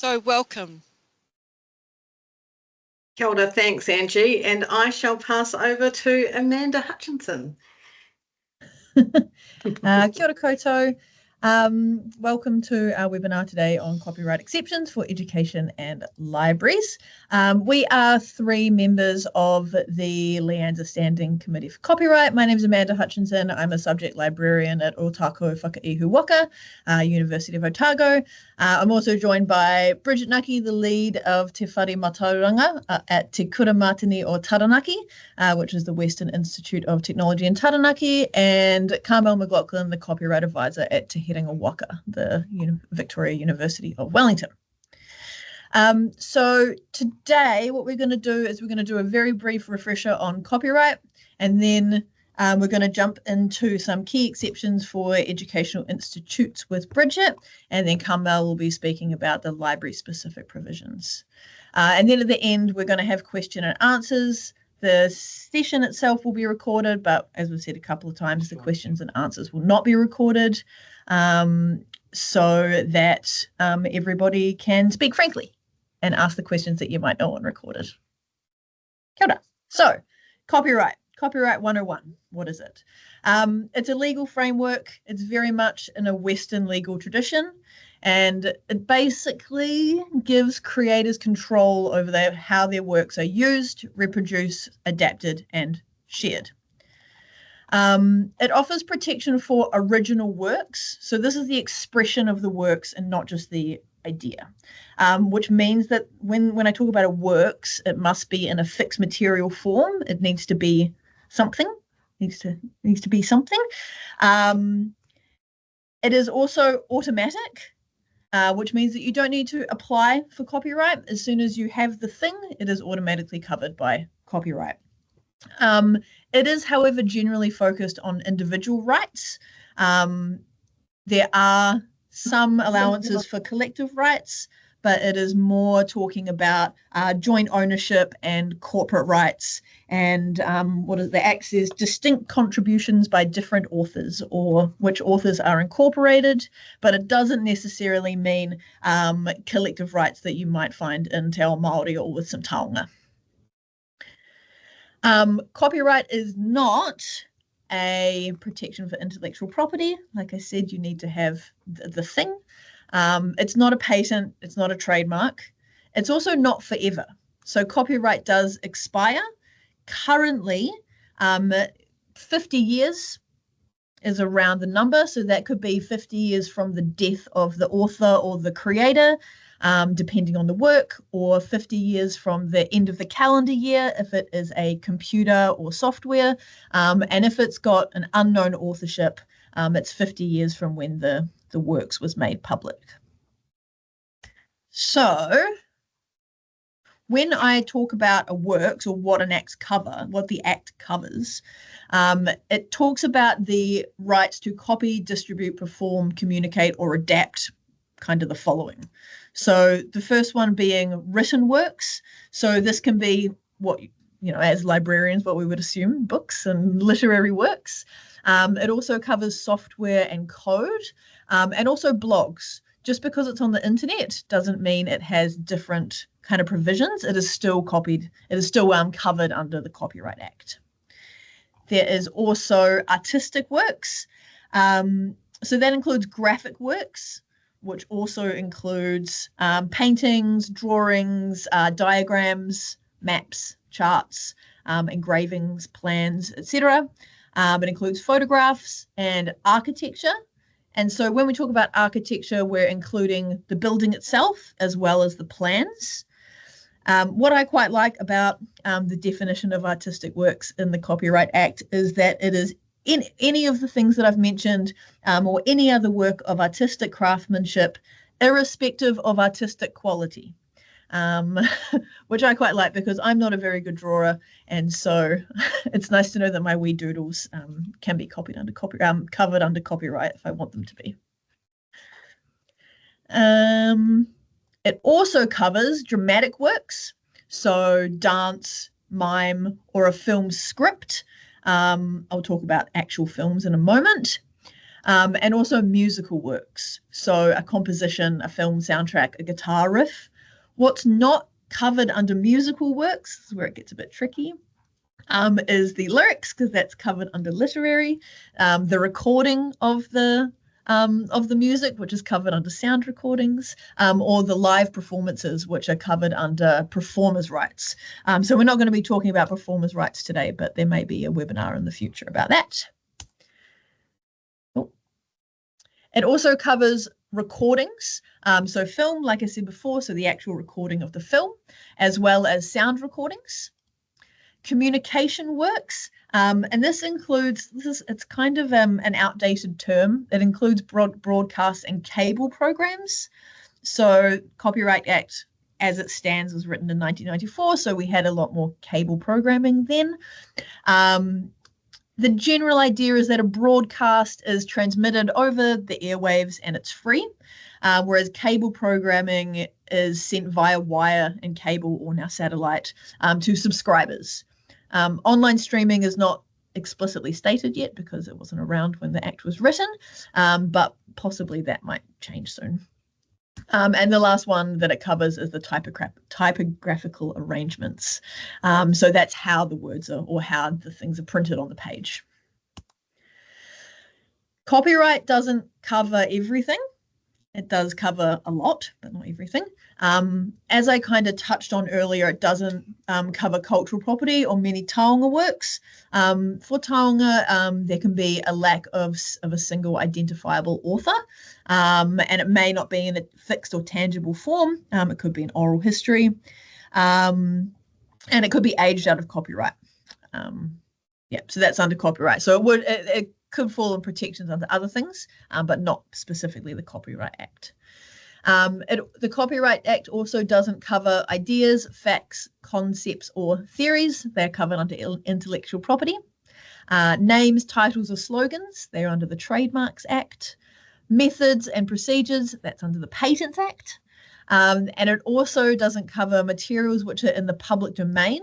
So welcome. Kia ora, thanks, Angie. And I shall pass over to Amanda Hutchinson. Kia ora koutou. Welcome to our webinar today on copyright exceptions for education and libraries. We are three members of the LIANZA Standing Committee for Copyright. My name is Amanda Hutchinson. I'm a subject librarian at Ōtākau Whakaihu Waka, University of Otago. I'm also joined by Bridget Naki, the lead of Te Whare Matauranga at Te Kura Mātini o Taranaki, which is the Western Institute of Technology in Taranaki, and Carmel McLaughlin, the copyright advisor at Te Herenga Waka, the Victoria University of Wellington. So today what we're going to do is we're going to do a very brief refresher on copyright, and then we're going to jump into some key exceptions for educational institutes with Bridget, and then Carmel will be speaking about the library-specific provisions. And then at the end, we're going to have question and answers. The session itself will be recorded, but as we've said a couple of times, the questions and answers will not be recorded, so that everybody can speak frankly and ask the questions that you might know unrecorded. Kia ora. So, copyright. Copyright 101, what is it? It's a legal framework. It's very much in a Western legal tradition, and it basically gives creators control over how their works are used, reproduced, adapted, and shared. It offers protection for original works. So this is the expression of the works and not just the idea, which means that when I talk about a works, it must be in a fixed material form. It needs to be something, needs to be something. It is also automatic, which means that you don't need to apply for copyright. As soon as you have the thing, it is automatically covered by copyright. It is, however, generally focused on individual rights. There are some allowances for collective rights, but it is more talking about joint ownership and corporate rights, and the Act says distinct contributions by different authors, or which authors are incorporated, but it doesn't necessarily mean collective rights that you might find in Te Ao Māori or with some taonga. Copyright is not a protection for intellectual property. Like I said, you need to have the thing. It's not a patent, it's not a trademark. It's also not forever. So copyright does expire. Currently, 50 years is around the number. So that could be 50 years from the death of the author or the creator, depending on the work, or 50 years from the end of the calendar year if it is a computer or software. And if it's got an unknown authorship, it's 50 years from when the works was made public. So when I talk about a works or what the Act covers, it talks about the rights to copy, distribute, perform, communicate, or adapt kind of the following. So the first one being written works. So this can be what, as librarians, what we would assume, books and literary works. It also covers software and code, and also blogs. Just because it's on the internet doesn't mean it has different kind of provisions. It is still covered under the Copyright Act. There is also artistic works. So that includes graphic works, which also includes paintings, drawings, diagrams, maps, charts, engravings, plans, etc. It includes photographs and architecture. And so when we talk about architecture, we're including the building itself as well as the plans. What I quite like about the definition of artistic works in the Copyright Act is that it is in any of the things that I've mentioned, or any other work of artistic craftsmanship, irrespective of artistic quality, which I quite like because I'm not a very good drawer, and so it's nice to know that my wee doodles can be covered under copyright if I want them to be. It also covers dramatic works, so dance, mime, or a film script. I'll talk about actual films in a moment. and also musical works. So a composition, a film soundtrack, a guitar riff. What's not covered under musical works, this is where it gets a bit tricky, is the lyrics, because that's covered under literary, the recording of the music, which is covered under sound recordings, or the live performances, which are covered under performers' rights. So we're not going to be talking about performers' rights today, but there may be a webinar in the future about that. Oh. It also covers recordings. So film, like I said before, so the actual recording of the film, as well as sound recordings. Communication works, and this includes, it's kind of an outdated term. It includes broadcast and cable programs. So Copyright Act, as it stands, was written in 1994, so we had a lot more cable programming then. The general idea is that a broadcast is transmitted over the airwaves and it's free, whereas cable programming is sent via wire and cable, or now satellite, to subscribers. Online streaming is not explicitly stated yet because it wasn't around when the Act was written, but possibly that might change soon. And the last one that it covers is the typographical arrangements. So that's how the words are, or how the things are printed on the page. Copyright doesn't cover everything. It does cover a lot, but not everything. As I kind of touched on earlier, it doesn't cover cultural property or many taonga works. For taonga, there can be a lack of a single identifiable author, and it may not be in a fixed or tangible form. It could be an oral history, and it could be aged out of copyright. Yeah, so that's under copyright. So it could fall in protections under other things, but not specifically the Copyright Act. The Copyright Act also doesn't cover ideas, facts, concepts, or theories. They're covered under intellectual property. Names, titles, or slogans, they're under the Trademarks Act. Methods and procedures, that's under the Patents Act. And it also doesn't cover materials which are in the public domain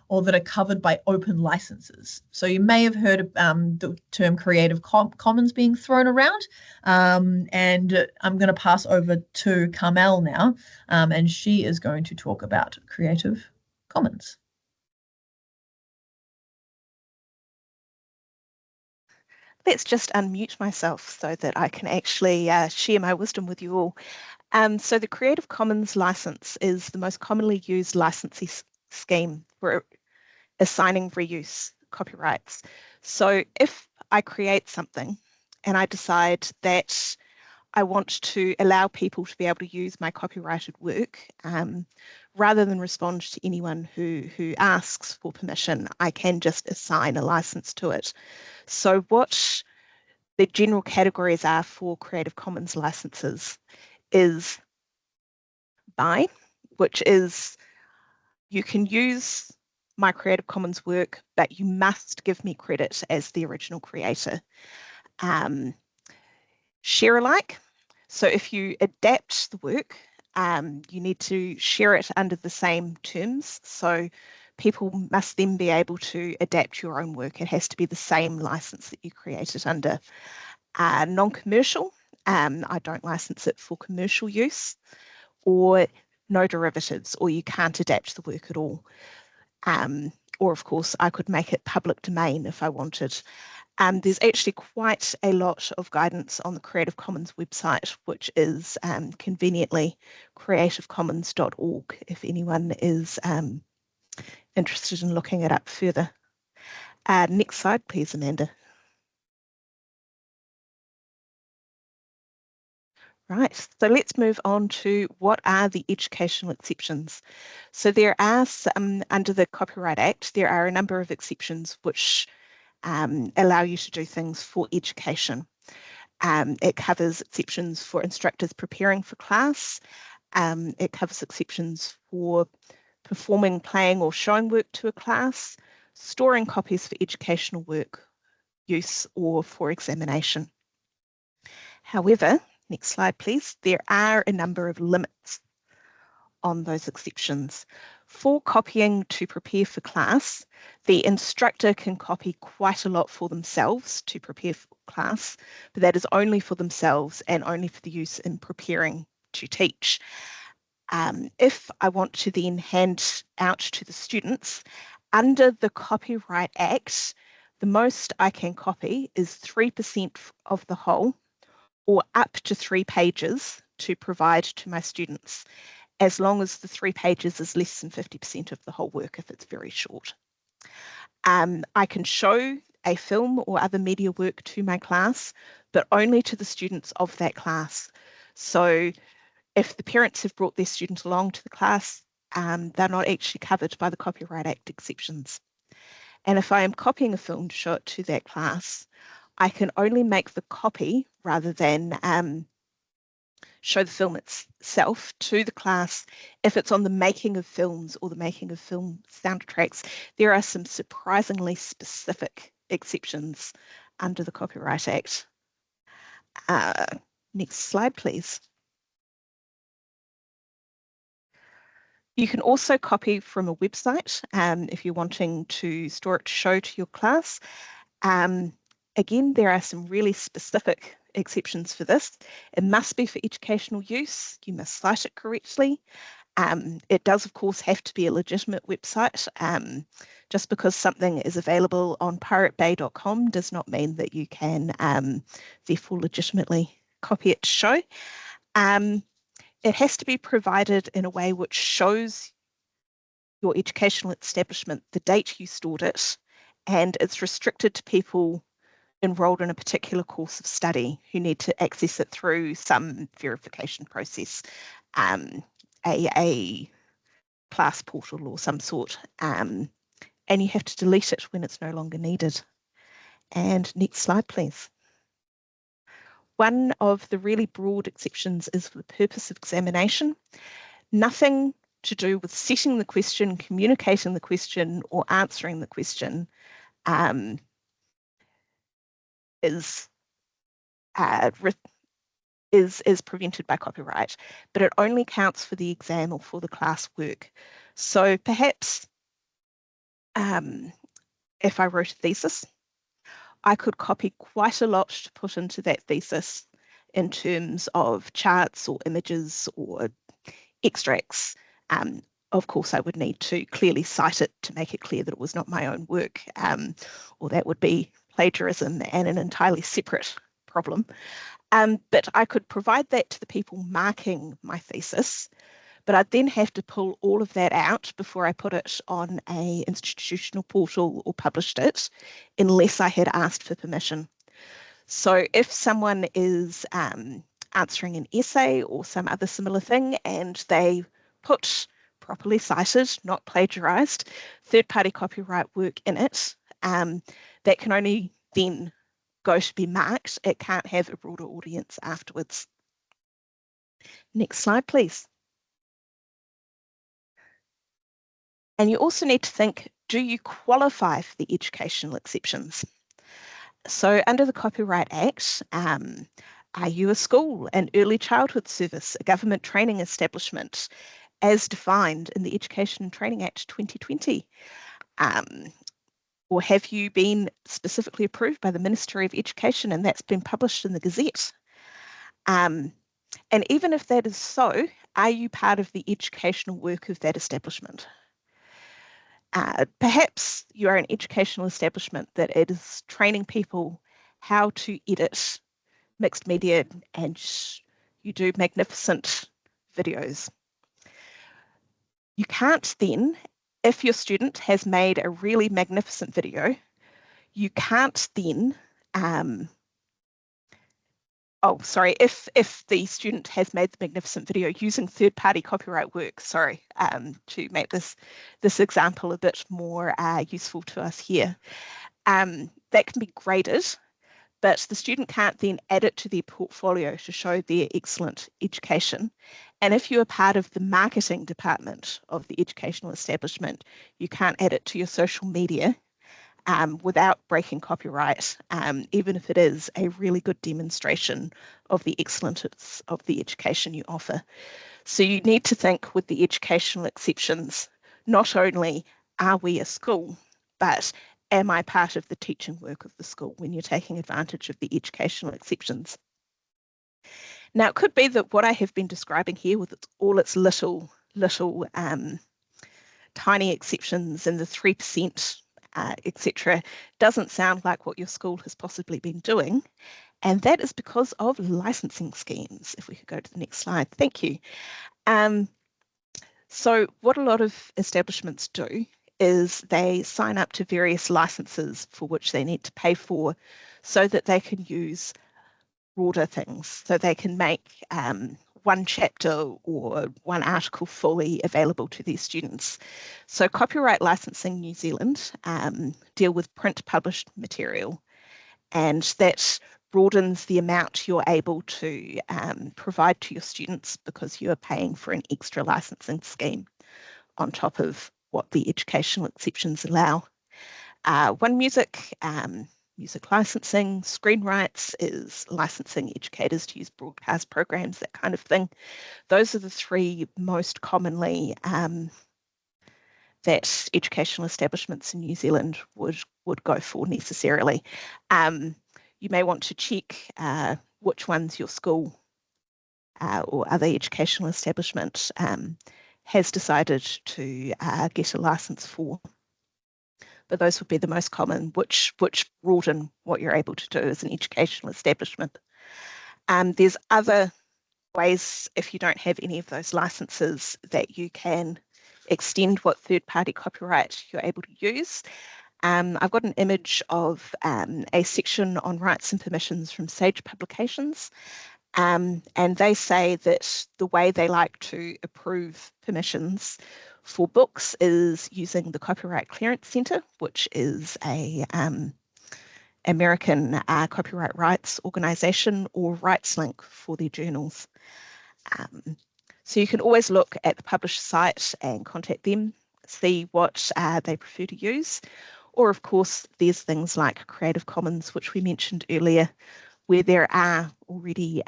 or that are covered by open licenses. So you may have heard of the term Creative Commons being thrown around, and I'm going to pass over to Carmel now, and she is going to talk about Creative Commons. Let's just unmute myself so that I can actually share my wisdom with you all. So the Creative Commons license is the most commonly used licensing scheme for assigning reuse copyrights. So if I create something and I decide that I want to allow people to be able to use my copyrighted work, rather than respond to anyone who asks for permission, I can just assign a license to it. So what the general categories are for Creative Commons licenses is by, which is you can use my Creative Commons work, but you must give me credit as the original creator. Share alike. So if you adapt the work, you need to share it under the same terms. So people must then be able to adapt your own work. It has to be the same license that you create it under. Non-commercial, I don't license it for commercial use, or no derivatives, or you can't adapt the work at all. Or of course, I could make it public domain if I wanted. There's actually quite a lot of guidance on the Creative Commons website, which is conveniently creativecommons.org if anyone is interested in looking it up further. Next slide, please, Amanda. Right, so let's move on to what are the educational exceptions. So there are some, under the Copyright Act, there are a number of exceptions which allow you to do things for education. It covers exceptions for instructors preparing for class. It covers exceptions for performing, playing or showing work to a class, storing copies for educational work use or for examination. However, next slide please, there are a number of limits on those exceptions. For copying to prepare for class, the instructor can copy quite a lot for themselves to prepare for class, but that is only for themselves and only for the use in preparing to teach. If I want to then hand out to the students, under the Copyright Act, the most I can copy is 3% of the whole, or up to 3 pages to provide to my students, as long as the 3 pages is less than 50% of the whole work if it's very short. I can show a film or other media work to my class, but only to the students of that class. So if the parents have brought their student along to the class, they're not actually covered by the Copyright Act exceptions. And if I am copying a film to show it to that class, I can only make the copy rather than show the film itself to the class if it's on the making of films or the making of film soundtracks. There are some surprisingly specific exceptions under the Copyright Act. Next slide, please. You can also copy from a website if you're wanting to store it to show to your class. Again, there are some really specific exceptions for this. It must be for educational use. You must cite it correctly. It does, of course, have to be a legitimate website. Just because something is available on piratebay.com does not mean that you can therefore legitimately copy it to show. It has to be provided in a way which shows your educational establishment the date you stored it, and it's restricted to people enrolled in a particular course of study who need to access it through some verification process, a class portal or some sort, and you have to delete it when it's no longer needed. And next slide, please. One of the really broad exceptions is for the purpose of examination. Nothing to do with setting the question, communicating the question, or answering the question is prevented by copyright, but it only counts for the exam or for the class work. So perhaps if I wrote a thesis, I could copy quite a lot to put into that thesis in terms of charts or images or extracts. Of course, I would need to clearly cite it to make it clear that it was not my own work, or that would be plagiarism and an entirely separate problem. But I could provide that to the people marking my thesis, but I'd then have to pull all of that out before I put it on an institutional portal or published it, unless I had asked for permission. So if someone is answering an essay or some other similar thing and they put properly cited, not plagiarized, third-party copyright work in it, that can only then go to be marked. It can't have a broader audience afterwards. Next slide, please. And you also need to think, do you qualify for the educational exceptions? So under the Copyright Act, are you a school, an early childhood service, a government training establishment, as defined in the Education and Training Act 2020? Or have you been specifically approved by the Ministry of Education and that's been published in the Gazette? And even if that is so, are you part of the educational work of that establishment? Perhaps you are an educational establishment that it is training people how to edit mixed media and you do magnificent videos. You can't then, if your student has made a really magnificent video, you can't then, if the student has made the magnificent video using third-party copyright work, to make this example a bit more useful to us here, that can be graded, but the student can't then add it to their portfolio to show their excellent education. And if you're part of the marketing department of the educational establishment, you can't add it to your social media without breaking copyright, even if it is a really good demonstration of the excellence of the education you offer. So you need to think with the educational exceptions, not only are we a school, but am I part of the teaching work of the school when you're taking advantage of the educational exceptions? Now, it could be that what I have been describing here with all its little tiny exceptions and the 3%, etc., doesn't sound like what your school has possibly been doing. And that is because of licensing schemes. If we could go to the next slide. Thank you. So what a lot of establishments do is they sign up to various licenses for which they need to pay for so that they can use broader things. So they can make one chapter or one article fully available to their students. So Copyright Licensing New Zealand deal with print published material, and that broadens the amount you're able to provide to your students because you are paying for an extra licensing scheme on top of what the educational exceptions allow. One Music, music licensing, screen rights is licensing educators to use broadcast programs, that kind of thing. Those are the three most commonly that educational establishments in New Zealand would go for necessarily. You may want to check which ones your school or other educational establishment has decided to get a license for. But those would be the most common, which broaden what you're able to do as an educational establishment. There's other ways, if you don't have any of those licenses, that you can extend what third-party copyright you're able to use. I've got an image of a section on rights and permissions from Sage Publications, and they say that the way they like to approve permissions for books is using the Copyright Clearance Centre, which is a American copyright rights organisation, or RightsLink for their journals. So you can always look at the publisher site and contact them, see what they prefer to use. Or of course, there's things like Creative Commons, which we mentioned earlier, where there are already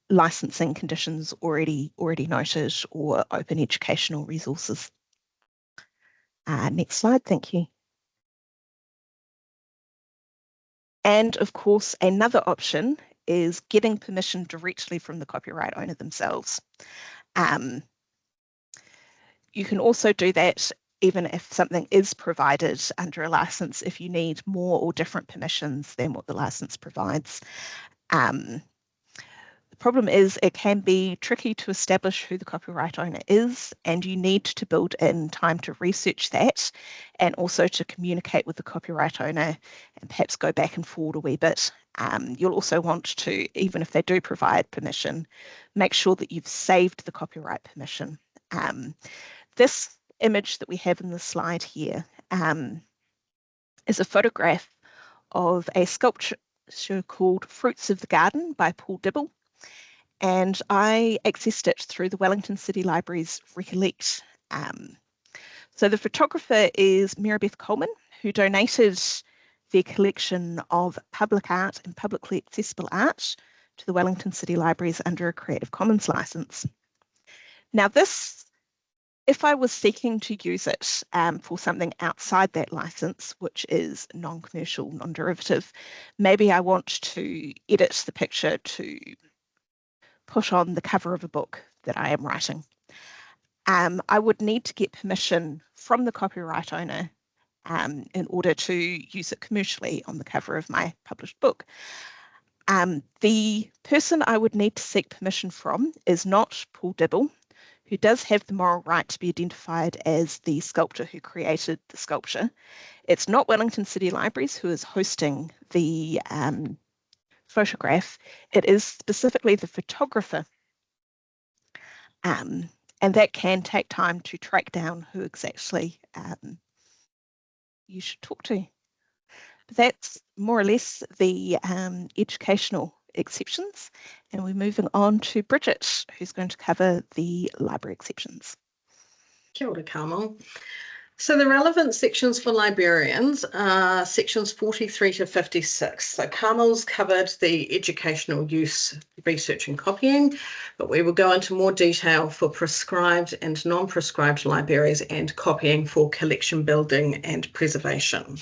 licensing conditions already noted, or open educational resources. Next slide, thank you. And of course, another option is getting permission directly from the copyright owner themselves. You can also do that even if something is provided under a license, if you need more or different permissions than what the license provides. The problem is it can be tricky to establish who the copyright owner is, and you need to build in time to research that, and also to communicate with the copyright owner and perhaps go back and forward a wee bit. You'll also want to, even if they do provide permission, make sure that you've saved the copyright permission. This image that we have in the slide here is a photograph of a sculpture called Fruits of the Garden by Paul Dibble, and I accessed it through the Wellington City Library's Recollect. So the photographer is Marybeth Coleman, who donated their collection of public art and publicly accessible art to the Wellington City Libraries under a Creative Commons license. Now this, if I was seeking to use it for something outside that license, which is non-commercial, non-derivative, maybe I want to edit the picture to put on the cover of a book that I am writing. I would need to get permission from the copyright owner in order to use it commercially on the cover of my published book. The person I would need to seek permission from is not Paul Dibble, who does have the moral right to be identified as the sculptor who created the sculpture. It's not Wellington City Libraries who is hosting the photograph. It is specifically the photographer. And that can take time to track down who exactly you should talk to. But that's more or less the educational exceptions. And we're moving on to Bridget, who's going to cover the library exceptions. Kia ora, Carmel. So the relevant sections for librarians are sections 43 to 56. So Carmel's covered the educational use, research and copying, but we will go into more detail for prescribed and non-prescribed libraries and copying for collection building and preservation.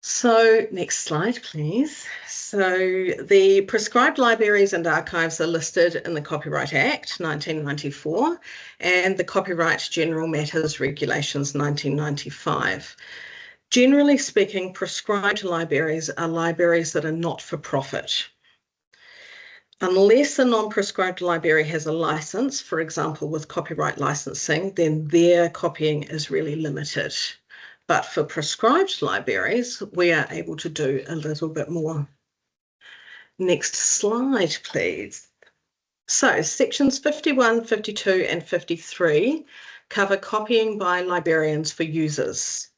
So next slide, please. So the prescribed libraries and archives are listed in the Copyright Act 1994 and the Copyright General Matters Regulations 1995. Generally speaking, prescribed libraries are libraries that are not for profit. Unless a non-prescribed library has a license, for example, with copyright licensing, then their copying is really limited. But for prescribed libraries, we are able to do a little bit more. Next slide, please. So sections 51, 52, and 53 cover copying by librarians for users.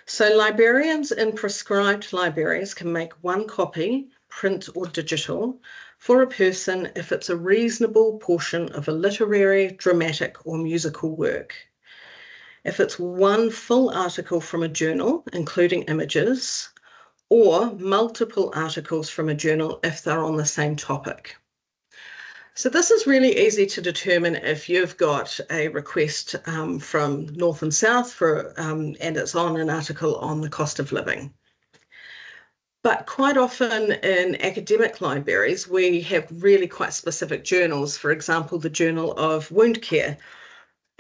So librarians in prescribed libraries can make one copy, print or digital, for a person if it's a reasonable portion of a literary, dramatic, or musical work. If it's one full article from a journal, including images, or multiple articles from a journal if they're on the same topic. So this is really easy to determine if you've got a request from North and South for, and it's on an article on the cost of living. But quite often in academic libraries, we have really quite specific journals, for example, the Journal of Wound Care,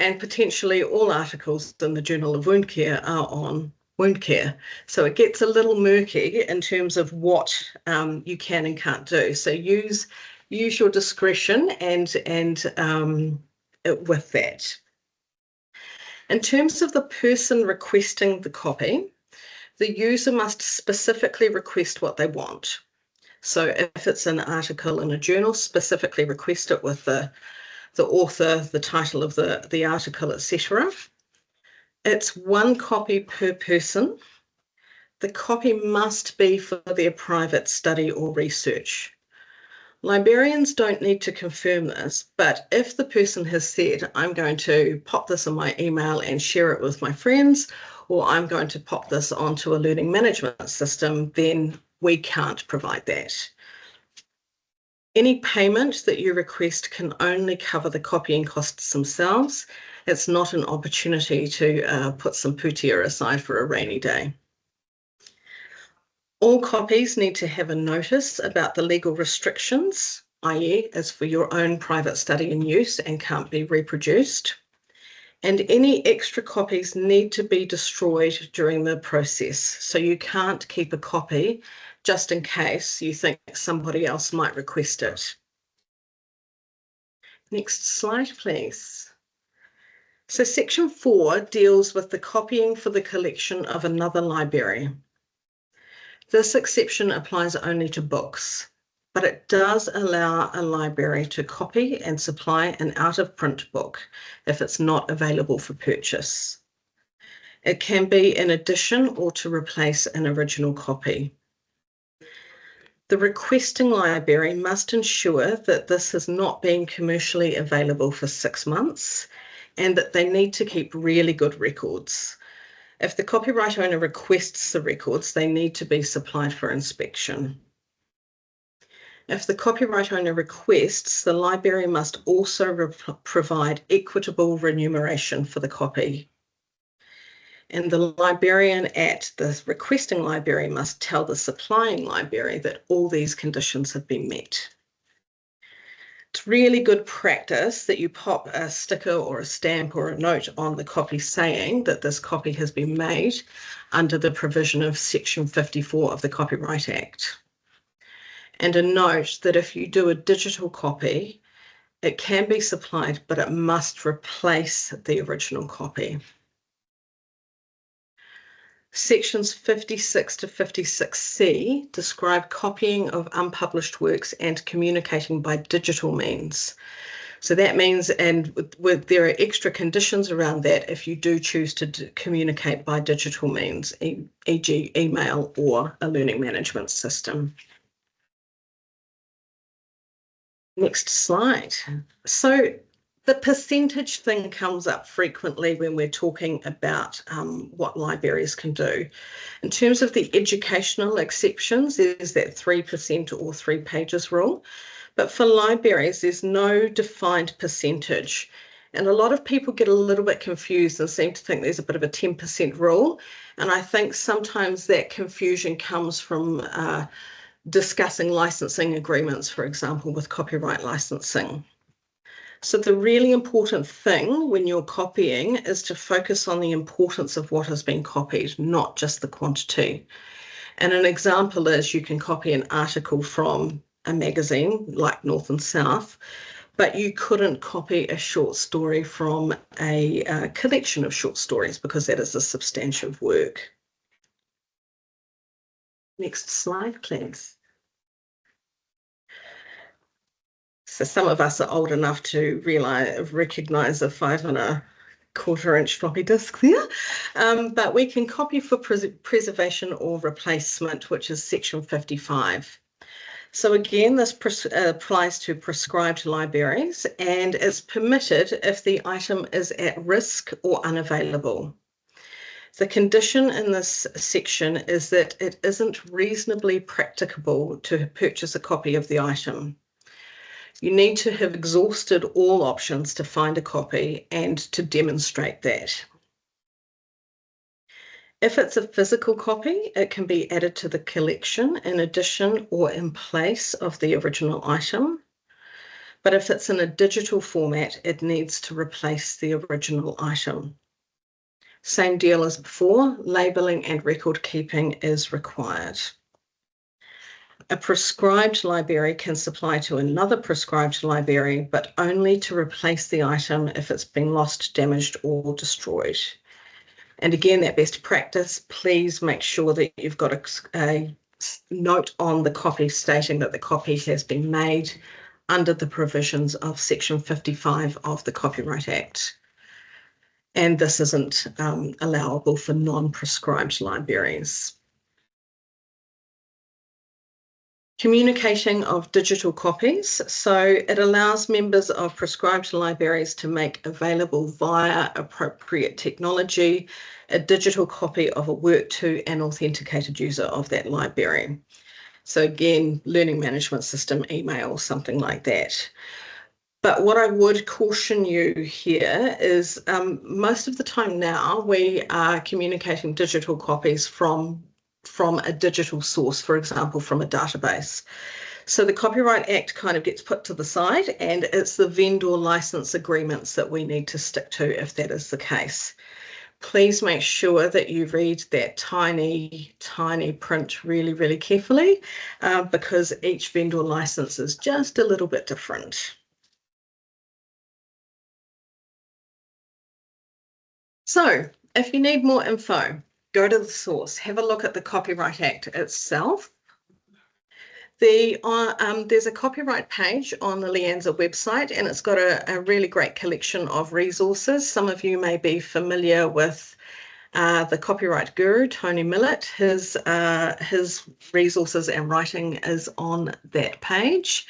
and potentially all articles in the Journal of Wound Care are on wound care. So it gets a little murky in terms of what you can and can't do. So use your discretion and with that. In terms of the person requesting the copy, the user must specifically request what they want. So if it's an article in a journal, specifically request it with the author, the title of the article, etc. It's one copy per person. The copy must be for their private study or research. Librarians don't need to confirm this, but if the person has said, I'm going to pop this in my email and share it with my friends, or I'm going to pop this onto a learning management system, then we can't provide that. Any payment that you request can only cover the copying costs themselves. It's not an opportunity to put some putia aside for a rainy day. All copies need to have a notice about the legal restrictions, i.e. is for your own private study and use and can't be reproduced. And any extra copies need to be destroyed during the process. So you can't keep a copy just in case you think somebody else might request it. Next slide, please. So section 4 deals with the copying for the collection of another library. This exception applies only to books, but it does allow a library to copy and supply an out-of-print book if it's not available for purchase. It can be in addition or to replace an original copy. The requesting library must ensure that this has not been commercially available for 6 months and that they need to keep really good records. If the copyright owner requests the records, they need to be supplied for inspection. If the copyright owner requests, the library must also provide equitable remuneration for the copy. And the librarian at the requesting library must tell the supplying library that all these conditions have been met. It's really good practice that you pop a sticker or a stamp or a note on the copy saying that this copy has been made under the provision of Section 54 of the Copyright Act. And a note that if you do a digital copy, it can be supplied, but it must replace the original copy. Sections 56 to 56C describe copying of unpublished works and communicating by digital means. So that means, and there are extra conditions around that if you do choose to communicate by digital means, e.g. email or a learning management system. Next slide. So The percentage thing comes up frequently when we're talking about what libraries can do. In terms of the educational exceptions, there's that 3% or 3 pages rule. But for libraries, there's no defined percentage. And a lot of people get a little bit confused and seem to think there's a bit of a 10% rule. And I think sometimes that confusion comes from discussing licensing agreements, for example, with copyright licensing. So the really important thing when you're copying is to focus on the importance of what has been copied, not just the quantity. And an example is you can copy an article from a magazine like North and South, but you couldn't copy a short story from a collection of short stories because that is a substantial work. Next slide, please. So some of us are old enough to recognize a 5¼ inch floppy disk there, but we can copy for preservation or replacement, which is section 55. So again, this applies to prescribed libraries, and it's permitted if the item is at risk or unavailable. The condition in this section is that it isn't reasonably practicable to purchase a copy of the item. You need to have exhausted all options to find a copy and to demonstrate that. If it's a physical copy, it can be added to the collection in addition or in place of the original item. But if it's in a digital format, it needs to replace the original item. Same deal as before, labeling and record keeping is required. A prescribed library can supply to another prescribed library, but only to replace the item if it's been lost, damaged, or destroyed. And again, that best practice, please make sure that you've got a note on the copy stating that the copy has been made under the provisions of section 55 of the Copyright Act. And this isn't allowable for non-prescribed libraries. Communicating of digital copies. So it allows members of prescribed libraries to make available via appropriate technology a digital copy of a work to an authenticated user of that library. So again, learning management system, email, something like that. But what I would caution you here is most of the time now we are communicating digital copies from a digital source, for example, from a database. So the Copyright Act kind of gets put to the side, and it's the vendor license agreements that we need to stick to if that is the case. Please make sure that you read that tiny, tiny print really, really carefully because each vendor license is just a little bit different. So if you need more info, go to the source, have a look at the Copyright Act itself. There's a copyright page on the LIANZA website, and it's got a really great collection of resources. Some of you may be familiar with the copyright guru, Tony Millett. His resources and writing is on that page.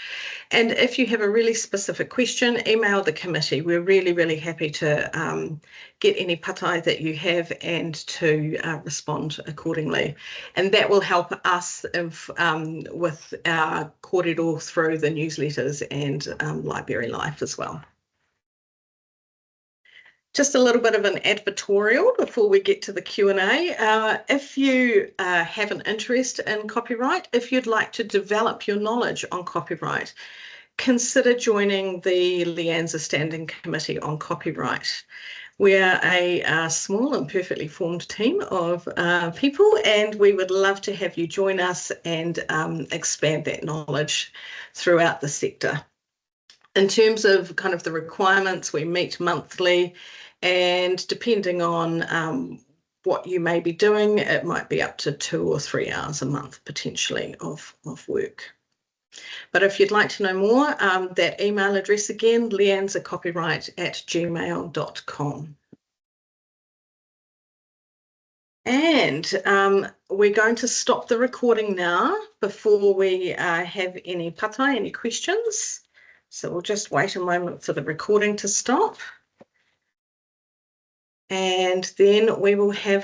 And if you have a really specific question, email the committee. We're really, really happy to get any patai that you have and to respond accordingly. And that will help us with our kōrero through the newsletters and Library Life as well. Just a little bit of an advertorial before we get to the Q&A. If you have an interest in copyright, if you'd like to develop your knowledge on copyright, consider joining the LIANZA Standing Committee on Copyright. We're a small and perfectly formed team of people, and we would love to have you join us and expand that knowledge throughout the sector. In terms of kind of the requirements, we meet monthly, and depending on what you may be doing, it might be up to 2 or 3 hours a month potentially of work. But if you'd like to know more, that email address again, lianzacopyright@gmail.com. And we're going to stop the recording now before we have any patai, any questions. So we'll just wait a moment for the recording to stop. And then we will have